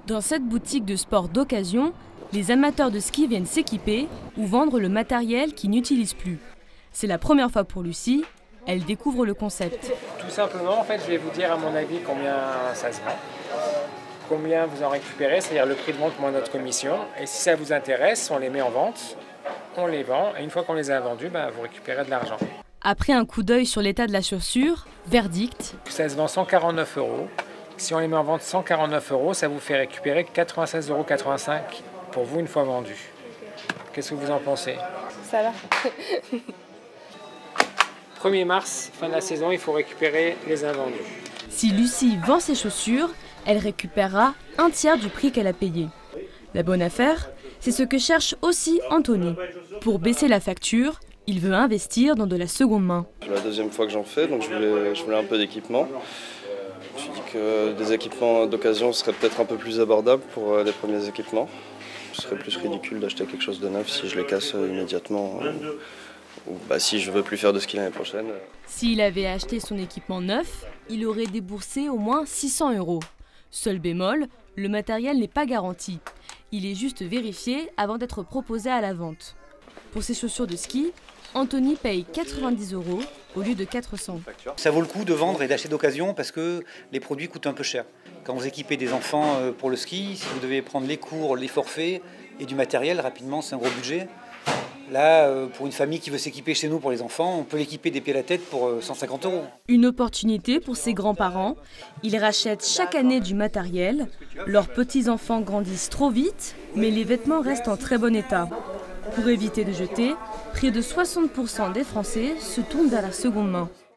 Dans cette boutique de sport d'occasion, les amateurs de ski viennent s'équiper ou vendre le matériel qu'ils n'utilisent plus. C'est la première fois pour Lucie, elle découvre le concept. Tout simplement, en fait, je vais vous dire à mon avis combien ça se vend, combien vous en récupérez, c'est-à-dire le prix de vente moins notre commission. Et si ça vous intéresse, on les met en vente, on les vend, et une fois qu'on les a vendus, vous récupérez de l'argent. Après un coup d'œil sur l'état de la chaussure, verdict. Ça se vend 149 €. Si on les met en vente 149 €, ça vous fait récupérer 96,85 € pour vous une fois vendu. Qu'est-ce que vous en pensez? Ça va. 1er mars, fin de la saison, il faut récupérer les invendus. Si Lucie vend ses chaussures, elle récupérera un tiers du prix qu'elle a payé. La bonne affaire, c'est ce que cherche aussi Anthony. Pour baisser la facture, il veut investir dans de la seconde main. C'est la deuxième fois que j'en fais, donc je voulais un peu d'équipement. Je me suis dit que des équipements d'occasion seraient peut-être un peu plus abordables pour les premiers équipements. Ce serait plus ridicule d'acheter quelque chose de neuf si je les casse immédiatement ou si je veux plus faire de ski l'année prochaine. S'il avait acheté son équipement neuf, il aurait déboursé au moins 600 €. Seul bémol, le matériel n'est pas garanti. Il est juste vérifié avant d'être proposé à la vente. Pour ses chaussures de ski, Anthony paye 90 € au lieu de 400. Ça vaut le coup de vendre et d'acheter d'occasion parce que les produits coûtent un peu cher. Quand vous équipez des enfants pour le ski, si vous devez prendre les cours, les forfaits et du matériel, rapidement c'est un gros budget. Là, pour une famille qui veut s'équiper chez nous pour les enfants, on peut l'équiper des pieds à la tête pour 150 €. Une opportunité pour ses grands-parents. Ils rachètent chaque année du matériel. Leurs petits-enfants grandissent trop vite, mais les vêtements restent en très bon état. Pour éviter de jeter, près de 60% des Français se tournent vers la seconde main.